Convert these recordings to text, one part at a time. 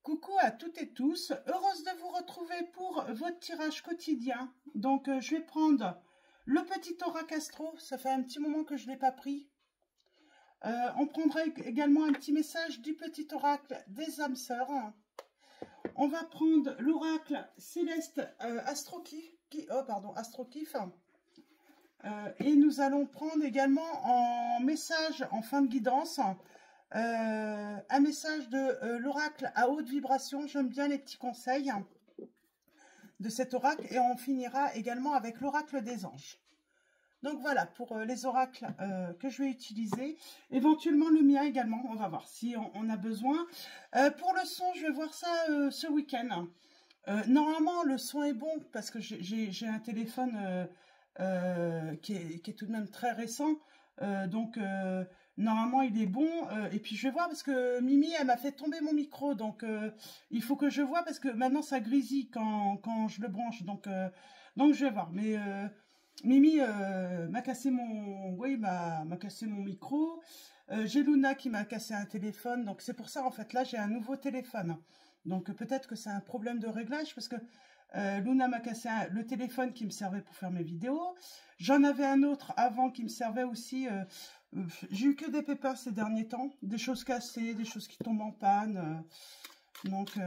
Coucou à toutes et tous, heureuse de vous retrouver pour votre tirage quotidien. Donc je vais prendre le petit oracle astro, ça fait un petit moment que je ne l'ai pas pris. On prendra également un petit message du petit oracle des âmes sœurs. On va prendre l'oracle céleste Astrokif. Et nous allons prendre également en message en fin de guidance un message de l'oracle à haute vibration. J'aime bien les petits conseils de cet oracle, et on finira également avec l'oracle des anges. Donc voilà pour les oracles que je vais utiliser, éventuellement le mien également, on va voir si on a besoin. Pour le son, je vais voir ça ce week-end. Normalement le son est bon parce que j'ai un téléphone qui est tout de même très récent, donc normalement il est bon, et puis je vais voir parce que Mimi elle m'a fait tomber mon micro, donc il faut que je vois parce que maintenant ça grésille quand je le branche, donc je vais voir. Mais Mimi m'a cassé m'a cassé mon micro. J'ai Luna qui m'a cassé un téléphone, donc c'est pour ça en fait là j'ai un nouveau téléphone, donc peut-être que c'est un problème de réglage parce que Luna m'a cassé le téléphone qui me servait pour faire mes vidéos. J'en avais un autre avant qui me servait aussi. J'ai eu que des pépins ces derniers temps, des choses cassées, des choses qui tombent en panne. Donc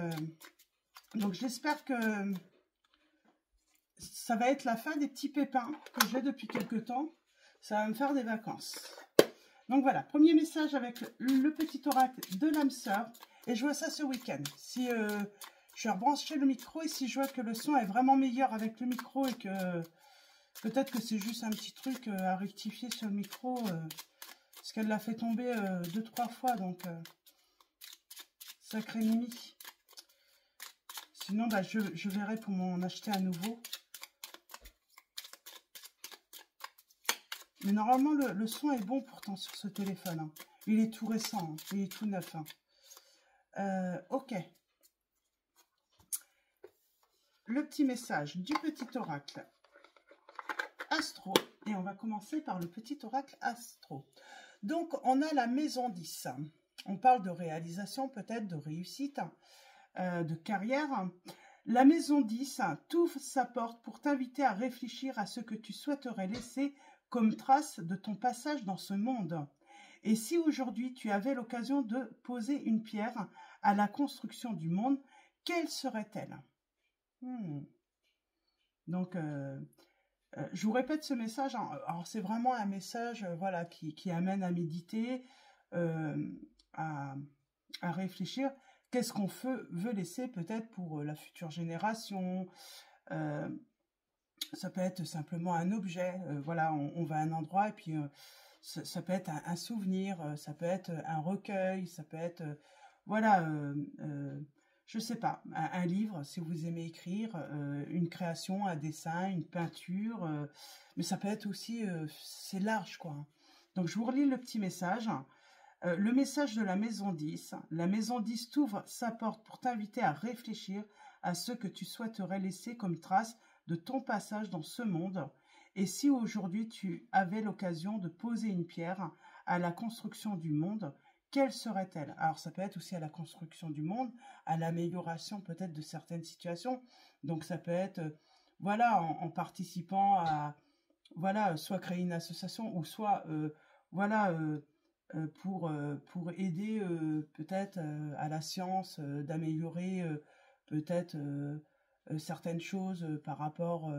j'espère que ça va être la fin des petits pépins que j'ai depuis quelques temps. Ça va me faire des vacances. Donc voilà, premier message avec le petit oracle de l'âme sœur. Et je vois ça ce week-end. Si je vais rebrancher le micro, et si je vois que le son est vraiment meilleur avec le micro et que peut-être que c'est juste un petit truc à rectifier sur le micro, parce qu'elle l'a fait tomber 2-3 fois, donc sacré Mimi. Sinon, bah, je verrai pour m'en acheter à nouveau. Mais normalement, le son est bon pourtant sur ce téléphone. Hein. Il est tout récent, hein. Il est tout neuf. Hein. Ok. Le petit message du petit oracle astro, et on va commencer par le petit oracle astro. Donc on a la maison 10, on parle de réalisation, peut-être de réussite, de carrière. La maison 10 t'ouvre sa porte pour t'inviter à réfléchir à ce que tu souhaiterais laisser comme trace de ton passage dans ce monde. Et si aujourd'hui tu avais l'occasion de poser une pierre à la construction du monde, quelle serait-elle? Donc, je vous répète ce message. Hein. Alors, c'est vraiment un message voilà, qui amène à méditer, à réfléchir. Qu'est-ce qu'on veut laisser peut-être pour la future génération? Ça peut être simplement un objet. Voilà, on va à un endroit et puis ça peut être un souvenir, ça peut être un recueil, ça peut être... voilà... je sais pas, un livre, si vous aimez écrire, une création, un dessin, une peinture, mais ça peut être aussi, c'est large, quoi. Donc, je vous relis le petit message. Le message de la maison 10. La maison 10 t'ouvre sa porte pour t'inviter à réfléchir à ce que tu souhaiterais laisser comme trace de ton passage dans ce monde. Et si aujourd'hui tu avais l'occasion de poser une pierre à la construction du monde, quelle serait-elle? Alors, ça peut être aussi à la construction du monde, à l'amélioration peut-être de certaines situations. Donc, ça peut être, voilà, en participant à, voilà, soit créer une association, ou soit, voilà, pour aider peut-être à la science d'améliorer peut-être certaines choses par rapport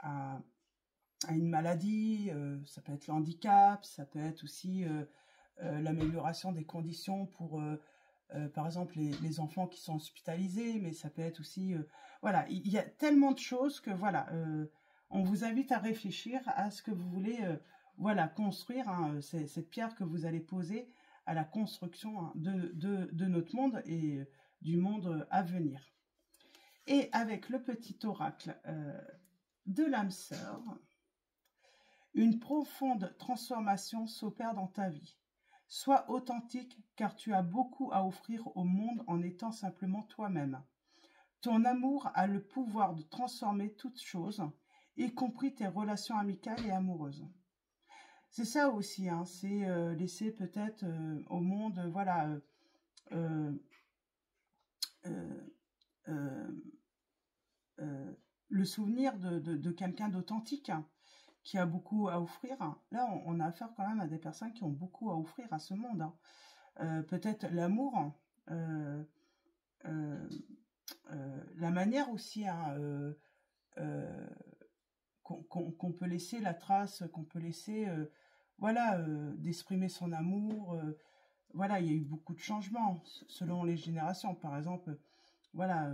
à une maladie. Ça peut être le handicap, ça peut être aussi... l'amélioration des conditions pour, par exemple, les enfants qui sont hospitalisés, mais ça peut être aussi... voilà, il y a tellement de choses que, voilà, on vous invite à réfléchir à ce que vous voulez, voilà, construire, hein, cette pierre que vous allez poser à la construction, hein, de notre monde et du monde à venir. Et avec le petit oracle de l'âme sœur, une profonde transformation s'opère dans ta vie. Sois authentique car tu as beaucoup à offrir au monde en étant simplement toi-même. Ton amour a le pouvoir de transformer toutes choses, y compris tes relations amicales et amoureuses. C'est ça aussi, hein, c'est laisser peut-être au monde, voilà, euh, euh, le souvenir de quelqu'un d'authentique, hein, qui a beaucoup à offrir. Là, on a affaire quand même à des personnes qui ont beaucoup à offrir à ce monde, hein. Peut-être l'amour, euh, euh, la manière aussi, hein, qu'on peut laisser la trace, qu'on peut laisser, voilà, d'exprimer son amour. Voilà, il y a eu beaucoup de changements selon les générations. Par exemple, voilà,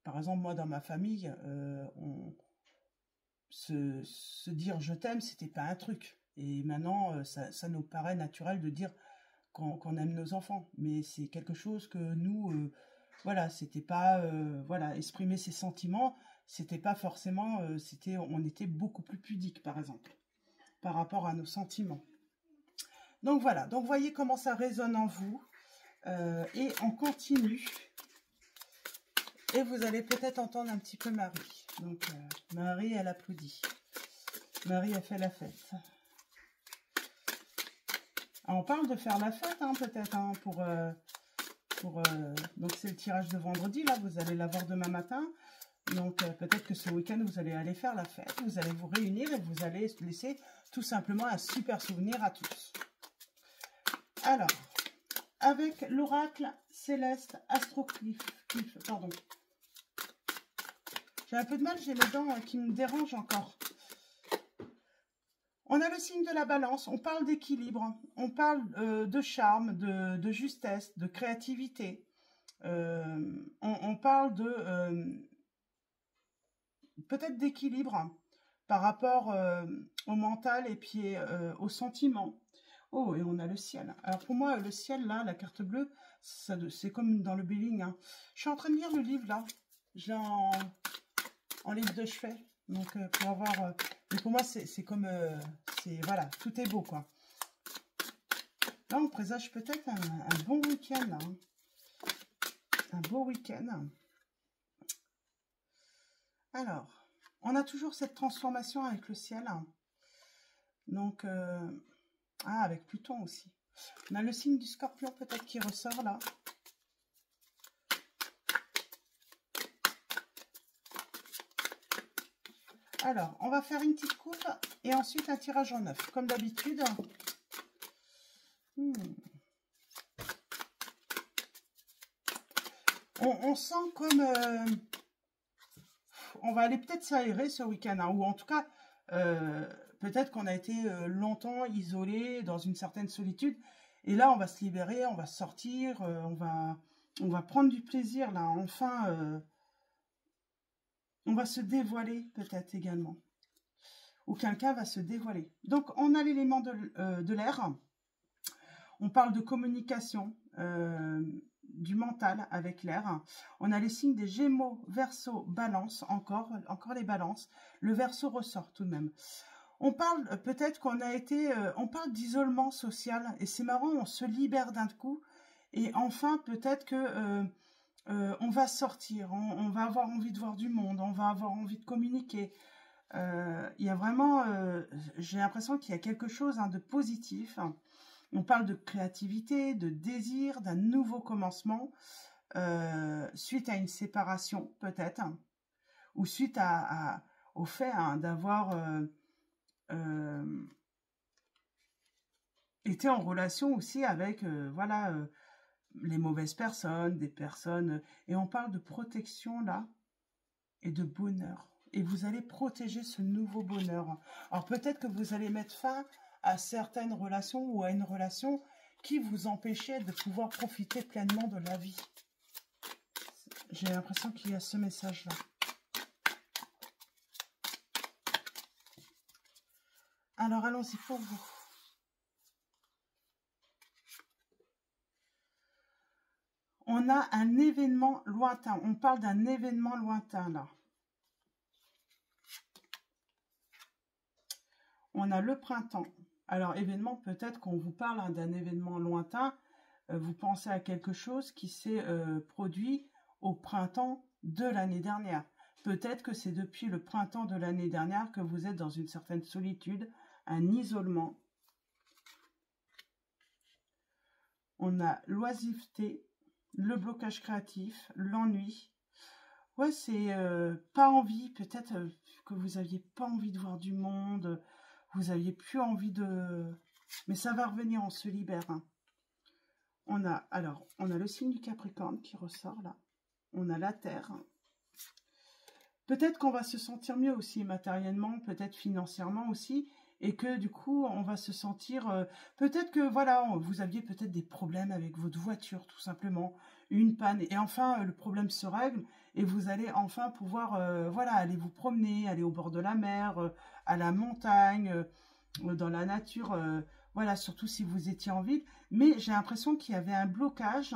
par exemple, moi dans ma famille, se dire je t'aime, c'était pas un truc. Et maintenant, ça nous paraît naturel de dire qu'on aime nos enfants. Mais c'est quelque chose que nous, voilà, c'était pas, voilà, exprimer ses sentiments, c'était pas forcément, on était beaucoup plus pudique, par exemple, par rapport à nos sentiments. Donc voilà, donc voyez comment ça résonne en vous. Et on continue. Et vous allez peut-être entendre un petit peu Marie. Donc Marie, elle applaudit. Marie a fait la fête. Alors, on parle de faire la fête, hein, peut-être, hein, donc c'est le tirage de vendredi, là, vous allez l'avoir demain matin. Donc peut-être que ce week-end, vous allez aller faire la fête, vous allez vous réunir et vous allez laisser tout simplement un super souvenir à tous. Alors, avec l'oracle céleste Astroclif, pardon. J'ai un peu de mal, j'ai mes dents qui me dérangent encore. On a le signe de la balance, on parle d'équilibre, on parle de charme, de justesse, de créativité. On parle de peut-être d'équilibre par rapport au mental et puis au sentiment. Oh, et on a le ciel. Alors pour moi, le ciel, là, la carte bleue, c'est comme dans le billing, hein. Je suis en train de lire le livre, là. J'ai en livre de chevet. Donc, pour avoir... mais pour moi, c'est comme... voilà, tout est beau, quoi. Là, on présage peut-être un bon week-end, là, hein. Un beau week-end. Alors, on a toujours cette transformation avec le ciel, hein. Donc, avec Pluton aussi. On a le signe du Scorpion peut-être qui ressort là. Alors, on va faire une petite coupe et ensuite un tirage en neuf, comme d'habitude. On sent comme... on va aller peut-être s'aérer ce week-end, hein, ou en tout cas, peut-être qu'on a été longtemps isolé dans une certaine solitude. Et là, on va se libérer, on va sortir, on va prendre du plaisir, là, enfin... on va se dévoiler peut-être également. Ou quelqu'un va se dévoiler. Donc, on a l'élément de l'air. On parle de communication, du mental avec l'air. On a les signes des Gémeaux, Verseau, Balance, encore les balances. Le Verseau ressort tout de même. On parle peut-être qu'on a été... on parle d'isolement social. Et c'est marrant, on se libère d'un coup. Et enfin, peut-être que... on va sortir, on va avoir envie de voir du monde, on va avoir envie de communiquer. Il y a vraiment, j'ai l'impression qu'il y a quelque chose, hein, de positif. On parle de créativité, de désir, d'un nouveau commencement, suite à une séparation peut-être, hein, ou suite au fait, hein, d'avoir été en relation aussi avec, voilà, les mauvaises personnes, des personnes... Et on parle de protection, là, et de bonheur. Et vous allez protéger ce nouveau bonheur. Alors, peut-être que vous allez mettre fin à certaines relations ou à une relation qui vous empêchait de pouvoir profiter pleinement de la vie. J'ai l'impression qu'il y a ce message-là. Alors, allons-y pour vous. On a un événement lointain. On parle d'un événement lointain, là. On a le printemps. Alors, événement, peut-être qu'on vous parle, hein, d'un événement lointain. Vous pensez à quelque chose qui s'est produit au printemps de l'année dernière. Peut-être que c'est depuis le printemps de l'année dernière que vous êtes dans une certaine solitude, un isolement. On a l'oisiveté, le blocage créatif, l'ennui. Ouais, c'est pas envie, peut-être que vous aviez pas envie de voir du monde, vous aviez plus envie de... Mais ça va revenir, on se libère. Hein. On a le signe du Capricorne qui ressort là. On a la Terre. Peut-être qu'on va se sentir mieux aussi matériellement, peut-être financièrement aussi, et que du coup, on va se sentir... peut-être que, voilà, vous aviez peut-être des problèmes avec votre voiture, tout simplement, une panne, et enfin, le problème se règle, et vous allez enfin pouvoir, voilà, aller vous promener, aller au bord de la mer, à la montagne, dans la nature, voilà, surtout si vous étiez en ville, mais j'ai l'impression qu'il y avait un blocage,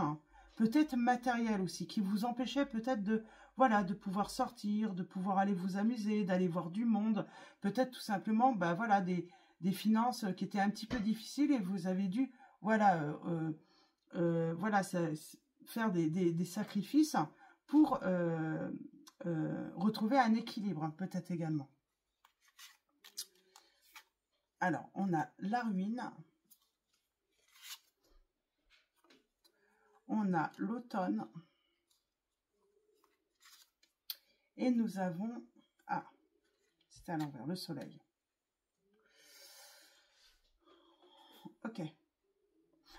peut-être matériel aussi, qui vous empêchait peut-être de... Voilà, de pouvoir sortir, de pouvoir aller vous amuser, d'aller voir du monde. Peut-être tout simplement, bah voilà, des finances qui étaient un petit peu difficiles et vous avez dû, voilà, voilà, faire des sacrifices pour retrouver un équilibre, hein, peut-être également. Alors, on a la ruine. On a l'automne. Et nous avons... Ah, c'était à l'envers, le soleil. Ok.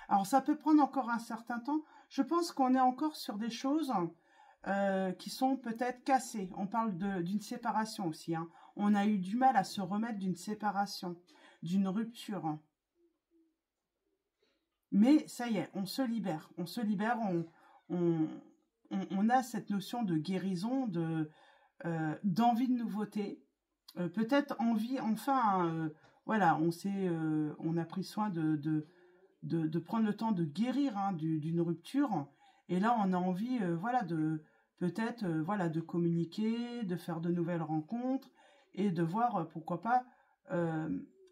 Alors, ça peut prendre encore un certain temps. Je pense qu'on est encore sur des choses qui sont peut-être cassées. On parle d'une séparation aussi. Hein. On a eu du mal à se remettre d'une séparation, d'une rupture. Mais ça y est, on se libère. On se libère, on a cette notion de guérison, d'envie de nouveauté, peut-être envie, enfin, voilà, on a pris soin de prendre le temps de guérir hein, d'une rupture, et là on a envie, voilà, peut-être, voilà, de communiquer, de faire de nouvelles rencontres, et de voir, pourquoi pas,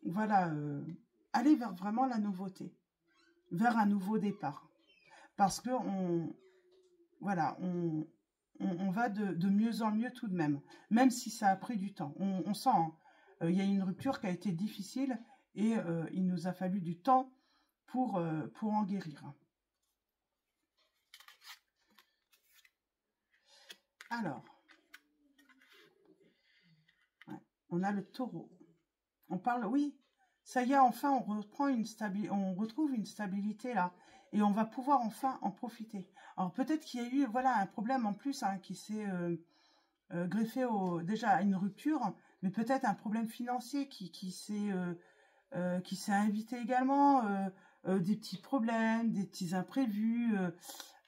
voilà, aller vers vraiment la nouveauté, vers un nouveau départ, parce que voilà, on va de mieux en mieux tout de même si ça a pris du temps. On sent, hein, il y a une rupture qui a été difficile et il nous a fallu du temps pour en guérir. Alors, ouais, on a le taureau. On parle, oui, ça y est, enfin, on retrouve une stabilité là. Et on va pouvoir enfin en profiter. Alors peut-être qu'il y a eu voilà, un problème en plus hein, qui s'est greffé déjà à une rupture, mais peut-être un problème financier qui s'est invité également, des petits problèmes, des petits imprévus.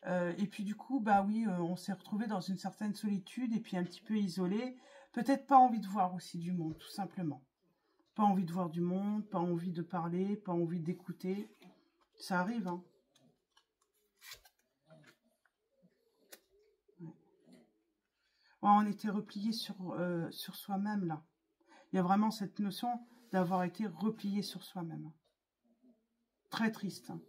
Et puis du coup, bah oui, on s'est retrouvé dans une certaine solitude et puis un petit peu isolé. Peut-être pas envie de voir aussi du monde, tout simplement. Pas envie de voir du monde, pas envie de parler, pas envie d'écouter. Ça arrive, hein. Ouais, on était replié sur soi-même, là. Il y a vraiment cette notion d'avoir été replié sur soi-même. Très triste. Hein.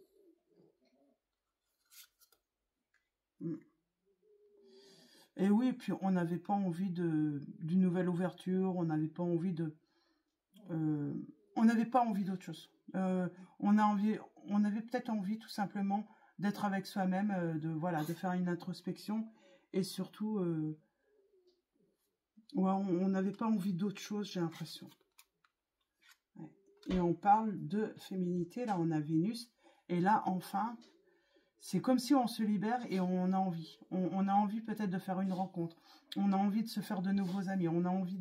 Et oui, puis on n'avait pas envie d'une nouvelle ouverture, on n'avait pas envie on n'avait pas envie d'autre chose. On avait peut-être envie tout simplement d'être avec soi-même, voilà, de faire une introspection et surtout, ouais, on n'avait pas envie d'autre chose, j'ai l'impression. Ouais. Et on parle de féminité, là on a Vénus, et là enfin, c'est comme si on se libère et on a envie. On a envie peut-être de faire une rencontre, on a envie de se faire de nouveaux amis, on a envie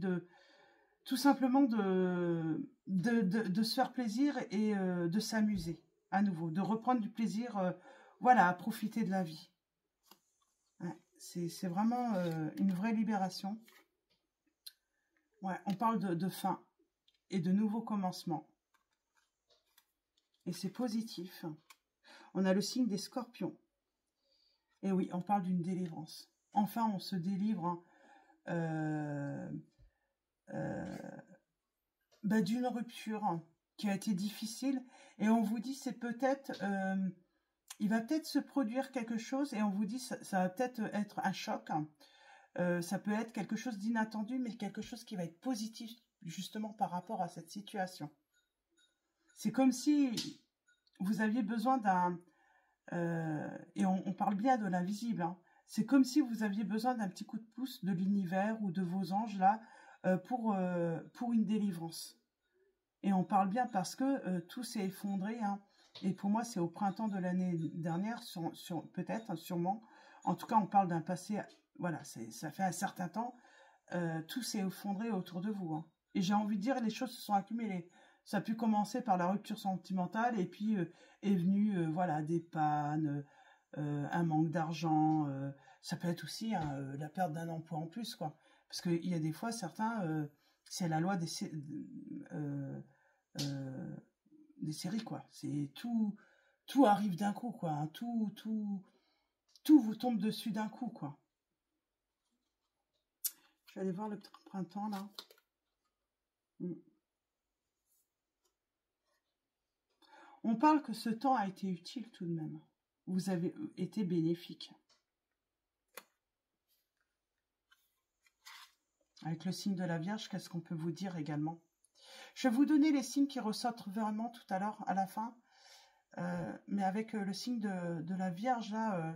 tout simplement de se faire plaisir et de s'amuser à nouveau, de reprendre du plaisir, voilà, à profiter de la vie. Ouais, c'est vraiment une vraie libération. Ouais, on parle de fin et de nouveaux commencements. Et c'est positif. On a le signe des scorpions. Et oui, on parle d'une délivrance. Enfin, on se délivre hein, d'une rupture qui a été difficile. Et on vous dit, c'est peut-être... il va peut-être se produire quelque chose et on vous dit, ça va peut-être être un choc. Ça peut être quelque chose d'inattendu, mais quelque chose qui va être positif justement par rapport à cette situation. C'est comme si vous aviez besoin d'un... et on parle bien de l'invisible, hein. C'est comme si vous aviez besoin d'un petit coup de pouce de l'univers ou de vos anges, là, pour une délivrance. Et on parle bien parce que tout s'est effondré, hein. Et pour moi, c'est au printemps de l'année dernière, peut-être, hein, sûrement. En tout cas, on parle d'un passé, voilà, ça fait un certain temps. Tout s'est effondré autour de vous, hein. Et j'ai envie de dire, les choses se sont accumulées. Ça a pu commencer par la rupture sentimentale et puis est venu, voilà, des pannes, un manque d'argent. Ça peut être aussi hein, la perte d'un emploi en plus, quoi. Parce qu'il y a des fois, certains, c'est la loi des séries, quoi. C'est tout arrive d'un coup, quoi, hein. Tout vous tombe dessus d'un coup, quoi. Je vais aller voir le printemps, là. On parle que ce temps a été utile tout de même. Vous avez été bénéfique. Avec le signe de la Vierge, qu'est-ce qu'on peut vous dire également? Je vais vous donner les signes qui ressortent vraiment tout à l'heure, à la fin. Mais avec le signe de la Vierge, là...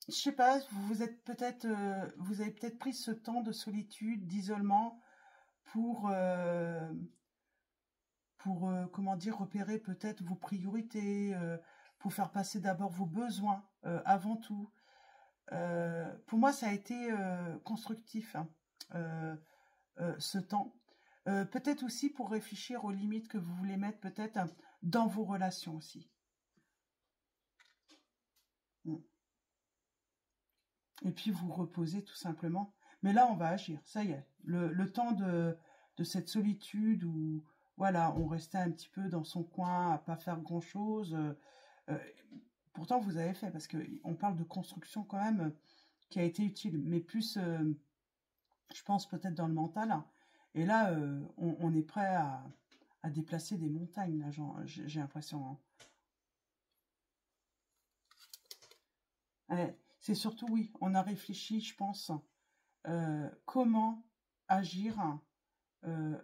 je sais pas, vous avez peut-être pris ce temps de solitude, d'isolement, pour comment dire, repérer peut-être vos priorités, pour faire passer d'abord vos besoins avant tout. Pour moi, ça a été constructif, hein, ce temps. Peut-être aussi pour réfléchir aux limites que vous voulez mettre peut-être dans vos relations aussi. Et puis vous reposez tout simplement. Mais là, on va agir, ça y est. Le temps de cette solitude où, voilà, on restait un petit peu dans son coin à pas faire grand-chose. Pourtant, vous avez fait, parce qu'on parle de construction quand même qui a été utile, mais plus, je pense, peut-être dans le mental. Et là, on est prêt à déplacer des montagnes, là, j'ai l'impression. Hein. Ouais, c'est surtout, oui, on a réfléchi, je pense, comment agir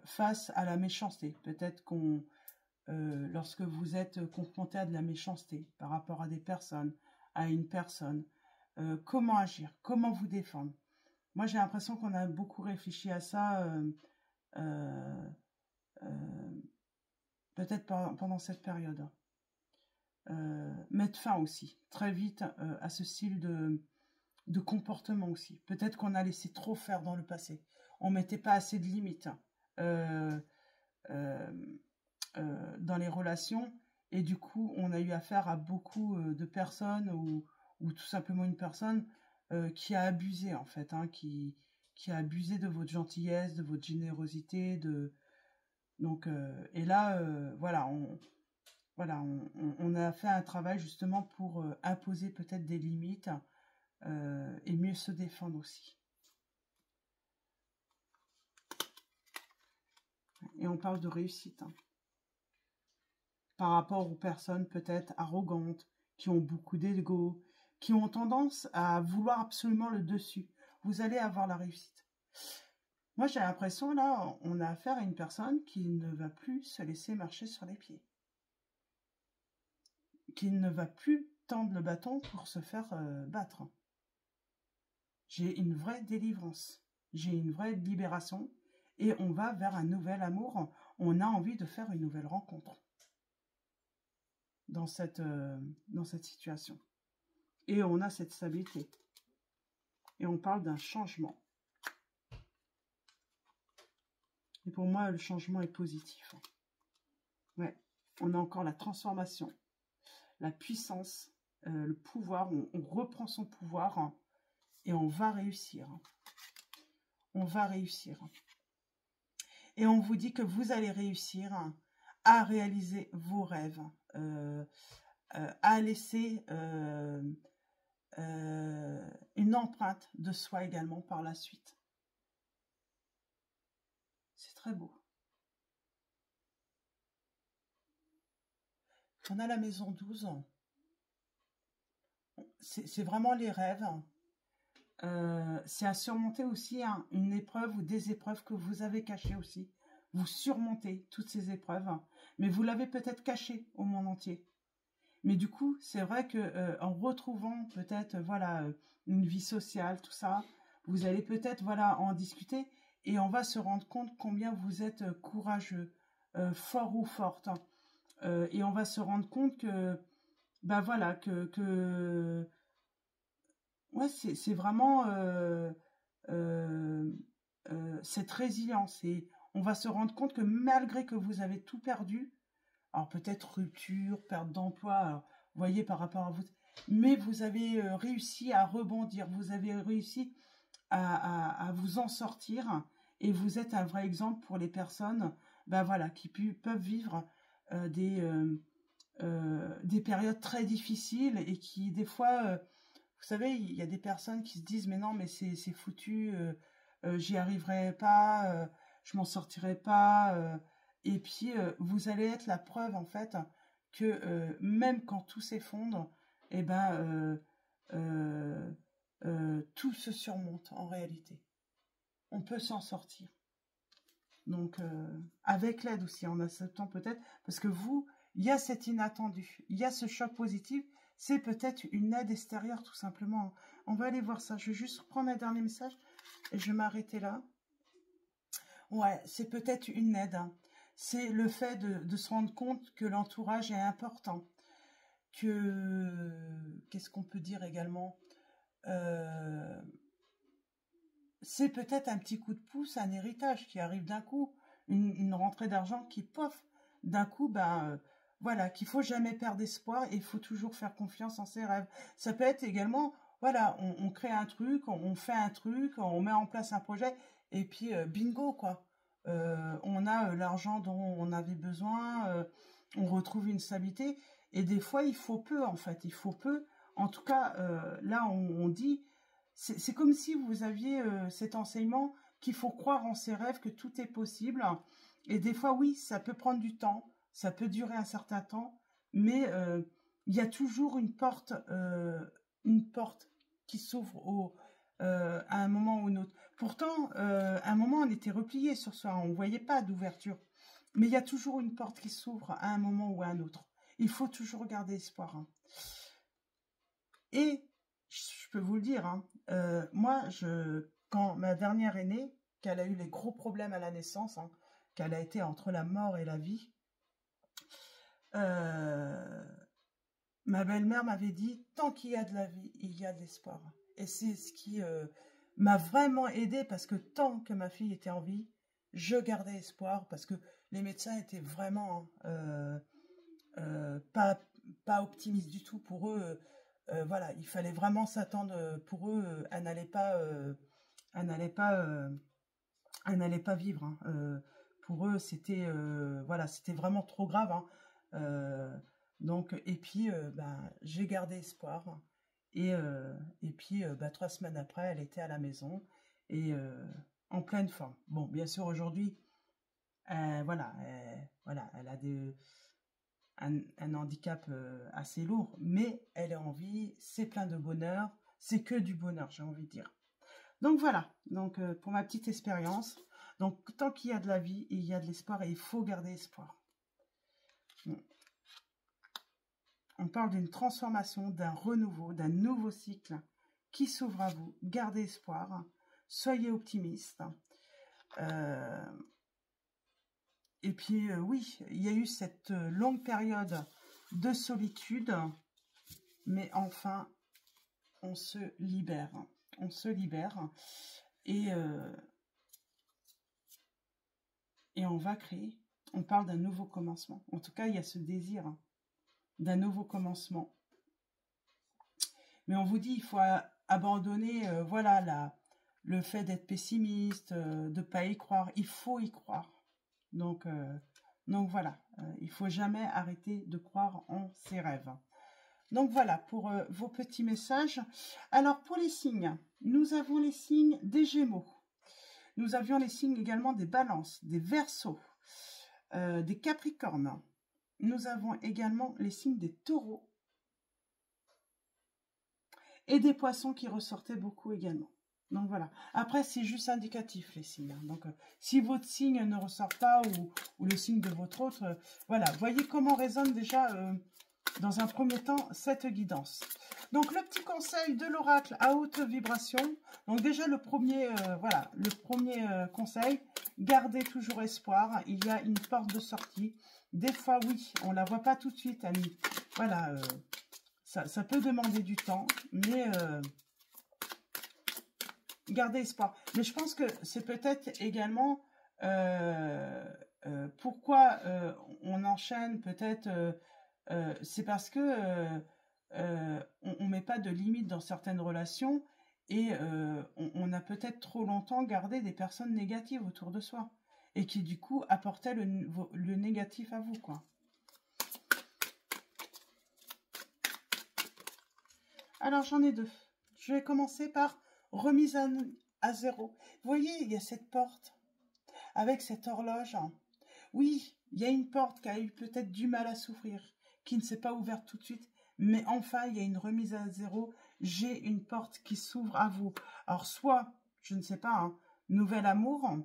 face à la méchanceté. Peut-être lorsque vous êtes confronté à de la méchanceté par rapport à des personnes, à une personne, comment agir, comment vous défendre. Moi, j'ai l'impression qu'on a beaucoup réfléchi à ça, peut-être pendant cette période. Mettre fin aussi, très vite, à ce style de comportement aussi. Peut-être qu'on a laissé trop faire dans le passé. On mettait pas assez de limites dans les relations et du coup, on a eu affaire à beaucoup de personnes ou tout simplement une personne qui a abusé en fait, hein, qui a abusé de votre gentillesse, de votre générosité, donc et là, voilà, on a fait un travail justement pour imposer peut-être des limites et mieux se défendre aussi. Et on parle de réussite. Hein. Par rapport aux personnes peut-être arrogantes, qui ont beaucoup d'ego, qui ont tendance à vouloir absolument le dessus. Vous allez avoir la réussite. Moi, j'ai l'impression, là, on a affaire à une personne qui ne va plus se laisser marcher sur les pieds. Qui ne va plus tendre le bâton pour se faire battre. J'ai une vraie délivrance. J'ai une vraie libération. Et on va vers un nouvel amour. On a envie de faire une nouvelle rencontre. Dans cette situation. Et on a cette stabilité. Et on parle d'un changement. Et pour moi, le changement est positif. Ouais, on a encore la transformation, la puissance, le pouvoir. On reprend son pouvoir hein, et on va réussir. On va réussir. Et on vous dit que vous allez réussir à réaliser vos rêves, à laisser une empreinte de soi également par la suite. C'est très beau. On a la maison 12. C'est vraiment les rêves. C'est à surmonter aussi hein, une épreuve ou des épreuves que vous avez cachées aussi. vous surmontez toutes ces épreuves, mais vous l'avez peut-être caché au monde entier. Mais du coup, c'est vrai que en retrouvant peut-être voilà une vie sociale, tout ça, vous allez peut-être voilà en discuter et on va se rendre compte combien vous êtes courageux, fort ou forte, hein. Et on va se rendre compte que bah voilà que ouais c'est vraiment euh, cette résilience et on va se rendre compte que malgré que vous avez tout perdu, alors peut-être rupture, perte d'emploi, alors, vous voyez par rapport à vous, mais vous avez réussi à rebondir, vous avez réussi à vous en sortir et vous êtes un vrai exemple pour les personnes ben voilà, qui peuvent vivre euh, des, euh, des périodes très difficiles et qui des fois, vous savez, il y a des personnes qui se disent mais non mais c'est foutu, j'y arriverai pas, je m'en sortirai pas, et puis vous allez être la preuve en fait que même quand tout s'effondre, et ben tout se surmonte en réalité. On peut s'en sortir. Donc, avec l'aide aussi, en acceptant peut-être, parce que vous, il y a cet inattendu, il y a ce choc positif, c'est peut-être une aide extérieure tout simplement. On va aller voir ça. Je vais juste reprendre un dernier message et je vais m'arrêter là. Ouais, c'est peut-être une aide, hein. C'est le fait de se rendre compte que l'entourage est important. Qu'est-ce qu'on peut dire également? Euh, c'est peut-être un petit coup de pouce, un héritage qui arrive d'un coup, une rentrée d'argent qui, pof, d'un coup, voilà, qu'il faut jamais perdre espoir et il faut toujours faire confiance en ses rêves. Ça peut être également, voilà, on crée un truc, on fait un truc, on met en place un projet et puis bingo, quoi. On a l'argent dont on avait besoin, on retrouve une stabilité et des fois, il faut peu, en fait, il faut peu. En tout cas, là, on dit c'est comme si vous aviez cet enseignement qu'il faut croire en ses rêves, que tout est possible. Et des fois, oui, ça peut prendre du temps, ça peut durer un certain temps, mais il y a toujours une porte qui s'ouvre à un moment ou un autre. Pourtant, à un moment, on était replié sur soi, on ne voyait pas d'ouverture. Mais il y a toujours une porte qui s'ouvre à un moment ou à un autre. Il faut toujours garder espoir, hein. Et je peux vous le dire, hein, moi, quand ma dernière est née, qu'elle a eu les gros problèmes à la naissance, hein, qu'elle a été entre la mort et la vie, euh, ma belle-mère m'avait dit, tant qu'il y a de la vie, il y a de l'espoir. Et c'est ce qui m'a vraiment aidée parce que tant que ma fille était en vie, je gardais espoir parce que les médecins étaient vraiment pas optimistes du tout. Pour eux, voilà, il fallait vraiment s'attendre. Pour eux, elle n'allait pas, elle n'allait pas vivre, hein. Pour eux, c'était voilà, c'était vraiment trop grave, hein. Donc, et puis, j'ai gardé espoir. Et puis, 3 semaines après, elle était à la maison et en pleine forme. Bon, bien sûr, aujourd'hui, voilà, elle a un handicap assez lourd, mais elle est en vie, c'est plein de bonheur, c'est que du bonheur, j'ai envie de dire. Donc voilà, donc pour ma petite expérience, donc tant qu'il y a de la vie, il y a de l'espoir et il faut garder espoir. Bon. On parle d'une transformation, d'un renouveau, d'un nouveau cycle qui s'ouvre à vous. Gardez espoir, soyez optimiste. Et puis oui, il y a eu cette longue période de solitude, mais enfin, on se libère. On se libère et on va créer. On parle d'un nouveau commencement. En tout cas, il y a ce désir d'un nouveau commencement. Mais on vous dit, il faut abandonner, voilà, le fait d'être pessimiste, de ne pas y croire. Il faut y croire. Donc voilà, il faut jamais arrêter de croire en ses rêves. Donc voilà pour vos petits messages. Alors pour les signes, nous avons les signes des Gémeaux. Nous avions les signes également des Balances, des Verseaux, des Capricornes. Nous avons également les signes des Taureaux et des Poissons qui ressortaient beaucoup également. Donc voilà. Après, c'est juste indicatif, les signes. Hein. Donc, si votre signe ne ressort pas ou le signe de votre autre, voilà. Voyez comment résonne déjà, dans un premier temps, cette guidance. Donc, le petit conseil de l'oracle à haute vibration. Donc, déjà, le premier, voilà, le premier conseil, gardez toujours espoir. Il y a une porte de sortie. Des fois, oui, on ne la voit pas tout de suite, Annie. Voilà, ça peut demander du temps, mais... gardez espoir. Mais je pense que c'est peut-être également pourquoi on enchaîne peut-être, c'est parce que on met pas de limite dans certaines relations et on a peut-être trop longtemps gardé des personnes négatives autour de soi et qui du coup apportaient le négatif à vous, quoi. Alors j'en ai deux. Je vais commencer par remise à zéro. Vous voyez, il y a cette porte avec cette horloge. Oui, il y a une porte qui a eu peut-être du mal à s'ouvrir, qui ne s'est pas ouverte tout de suite, mais enfin, il y a une remise à zéro. J'ai une porte qui s'ouvre à vous. Alors, soit, je ne sais pas, hein, nouvel amour,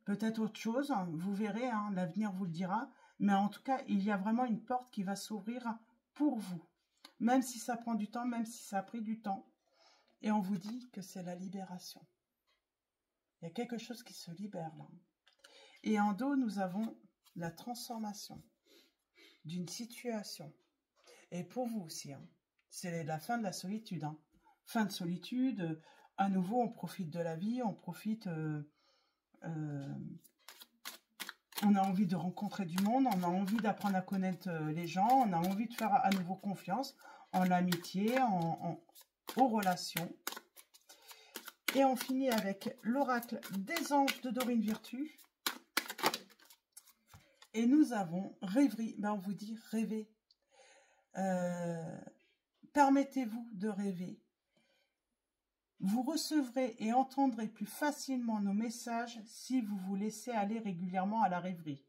peut-être autre chose, vous verrez, hein, l'avenir vous le dira, mais en tout cas, il y a vraiment une porte qui va s'ouvrir pour vous. Même si ça prend du temps, même si ça a pris du temps. Et on vous dit que c'est la libération. Il y a quelque chose qui se libère là. Et en dos, nous avons la transformation d'une situation. Et pour vous aussi, hein, c'est la fin de la solitude. Hein. Fin de solitude, à nouveau, on profite de la vie, on profite... on a envie de rencontrer du monde, on a envie d'apprendre à connaître les gens, on a envie de faire à nouveau confiance en l'amitié, aux relations. Et on finit avec l'oracle des anges de Dorine Virtue. Et nous avons rêverie. Ben on vous dit rêver. Permettez-vous de rêver. Vous recevrez et entendrez plus facilement nos messages si vous vous laissez aller régulièrement à la rêverie.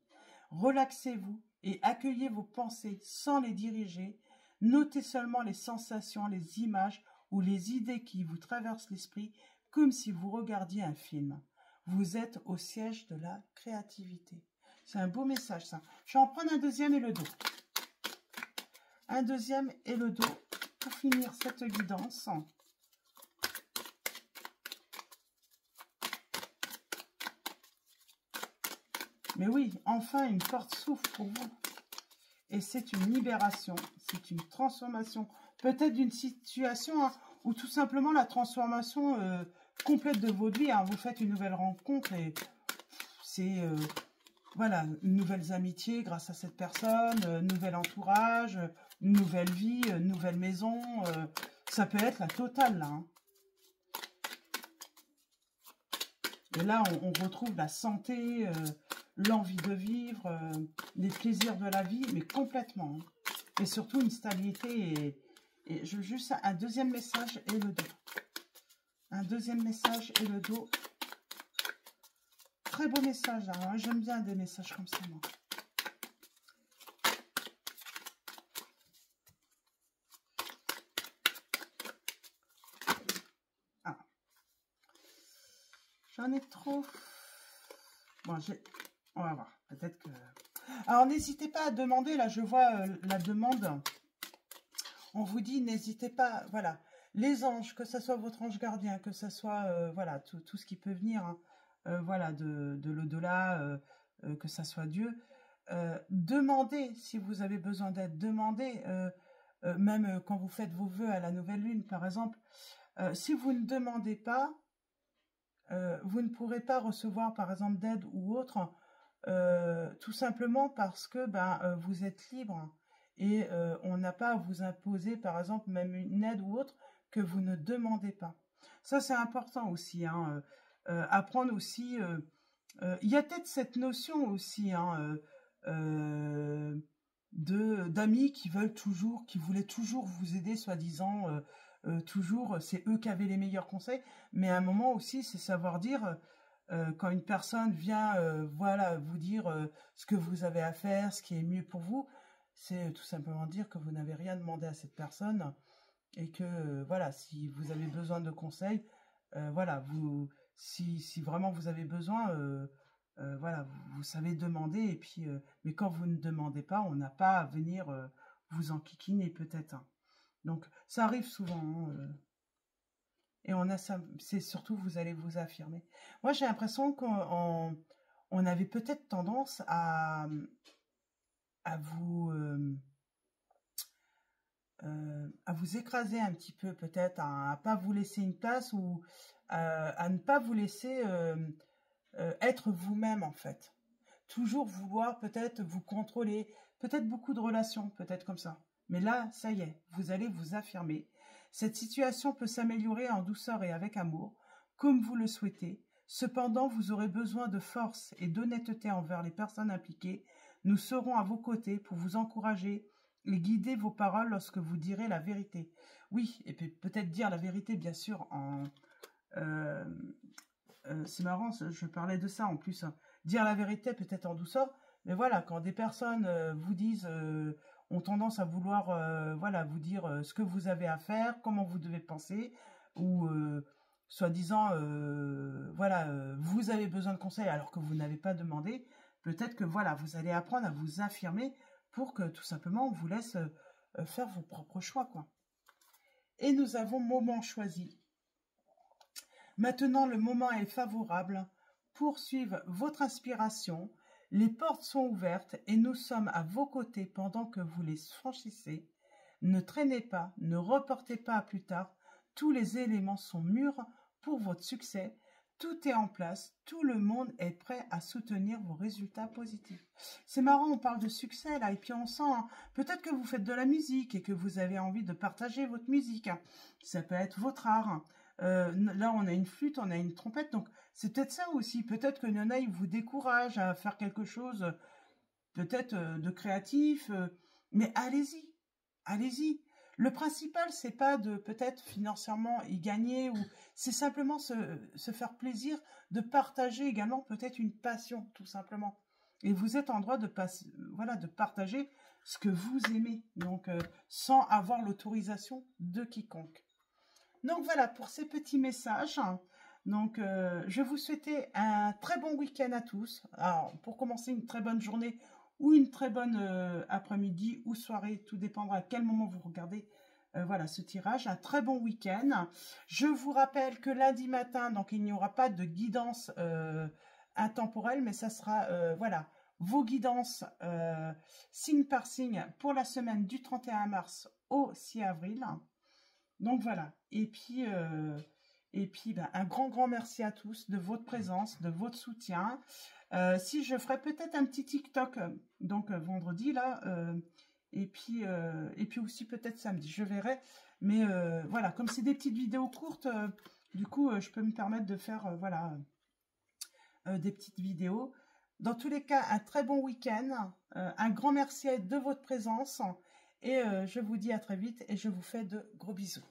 Relaxez-vous et accueillez vos pensées sans les diriger. Notez seulement les sensations, les images ou les idées qui vous traversent l'esprit comme si vous regardiez un film. Vous êtes au siège de la créativité. C'est un beau message, ça. Je vais en prendre un deuxième et le dos. Un deuxième et le dos pour finir cette guidance. Mais oui, enfin, une porte s'ouvre pour vous. Et c'est une libération, c'est une transformation. Peut-être d'une situation, hein, ou tout simplement la transformation complète de votre vie. Hein. Vous faites une nouvelle rencontre et c'est... voilà, nouvelles amitiés grâce à cette personne, nouvel entourage, nouvelle vie, nouvelle maison. Ça peut être la totale, là. Hein. Et là, on retrouve la santé, l'envie de vivre, les plaisirs de la vie, mais complètement. Hein. Et surtout une stabilité. Et je veux juste un deuxième message et le dos. Un deuxième message et le dos. Très beau message, hein. J'aime bien des messages comme ça, moi. Ah. J'en ai trop. Bon, on va voir. Peut-être que... Alors, n'hésitez pas à demander. Là, je vois la demande. On vous dit, n'hésitez pas. Voilà. Les anges, que ce soit votre ange gardien, que ce soit, voilà, tout ce qui peut venir, hein, voilà, de l'au-delà, que ça soit Dieu. Demandez si vous avez besoin d'aide. Demandez, même quand vous faites vos vœux à la nouvelle lune, par exemple. Si vous ne demandez pas, vous ne pourrez pas recevoir, par exemple, d'aide ou autre, tout simplement parce que vous êtes libre et on n'a pas à vous imposer, par exemple, même une aide ou autre que vous ne demandez pas. Ça, c'est important aussi. Hein, apprendre aussi... il y a peut-être cette notion aussi hein, d'amis qui voulaient toujours vous aider, soi-disant... toujours, c'est eux qui avaient les meilleurs conseils, mais à un moment aussi, c'est savoir dire, quand une personne vient voilà, vous dire ce que vous avez à faire, ce qui est mieux pour vous, c'est tout simplement dire que vous n'avez rien demandé à cette personne et que, voilà, si vous avez besoin de conseils, voilà, si vraiment vous avez besoin, voilà, vous savez demander. Et puis, mais quand vous ne demandez pas, on n'a pas à venir vous enquiquiner peut-être, hein. Donc, ça arrive souvent, hein, et on a ça, c'est surtout vous allez vous affirmer. Moi, j'ai l'impression qu'on avait peut-être tendance à vous à vous écraser un petit peu, peut-être à pas vous laisser une place, ou à ne pas vous laisser être vous-même en fait. Toujours vouloir peut-être vous contrôler, peut-être beaucoup de relations, peut-être comme ça. Mais là, ça y est, vous allez vous affirmer. Cette situation peut s'améliorer en douceur et avec amour, comme vous le souhaitez. Cependant, vous aurez besoin de force et d'honnêteté envers les personnes impliquées. Nous serons à vos côtés pour vous encourager et guider vos paroles lorsque vous direz la vérité. Oui, et puis peut-être dire la vérité, bien sûr, c'est marrant, je parlais de ça en plus, hein. Dire la vérité peut-être en douceur, mais voilà, quand des personnes vous disent, ont tendance à vouloir, voilà, vous dire ce que vous avez à faire, comment vous devez penser, ou soi-disant, voilà, vous avez besoin de conseils alors que vous n'avez pas demandé, peut-être que voilà, vous allez apprendre à vous affirmer pour que tout simplement on vous laisse faire vos propres choix, quoi. Et nous avons moment choisi. Maintenant, le moment est favorable. Poursuivre votre inspiration. Les portes sont ouvertes et nous sommes à vos côtés pendant que vous les franchissez. Ne traînez pas, ne reportez pas à plus tard. Tous les éléments sont mûrs pour votre succès. Tout est en place, tout le monde est prêt à soutenir vos résultats positifs. C'est marrant, on parle de succès là, et puis on sent, hein, peut-être que vous faites de la musique et que vous avez envie de partager votre musique, hein. Ça peut être votre art, hein. Là, on a une flûte, on a une trompette, donc c'est peut-être ça aussi. Peut-être que Nana, il vous décourage à faire quelque chose, peut-être de créatif, mais allez-y, allez-y. Le principal, c'est pas de peut-être financièrement y gagner, ou c'est simplement se faire plaisir, de partager également peut-être une passion, tout simplement. Et vous êtes en droit de voilà, de partager ce que vous aimez, donc sans avoir l'autorisation de quiconque. Donc voilà pour ces petits messages. Donc je vous souhaitais un très bon week-end à tous. Alors pour commencer, une très bonne journée ou une très bonne après-midi ou soirée, tout dépendra à quel moment vous regardez voilà ce tirage. Un très bon week-end. Je vous rappelle que lundi matin, donc il n'y aura pas de guidance intemporelle, mais ça sera voilà vos guidances signe par signe pour la semaine du 31 mars au 6 avril. Donc voilà, et puis ben, un grand merci à tous de votre présence, de votre soutien. Si je ferai peut-être un petit TikTok, donc vendredi là, et puis aussi peut-être samedi, je verrai. Mais voilà, comme c'est des petites vidéos courtes, du coup je peux me permettre de faire voilà des petites vidéos. Dans tous les cas, un très bon week-end, un grand merci de votre présence, et je vous dis à très vite et je vous fais de gros bisous.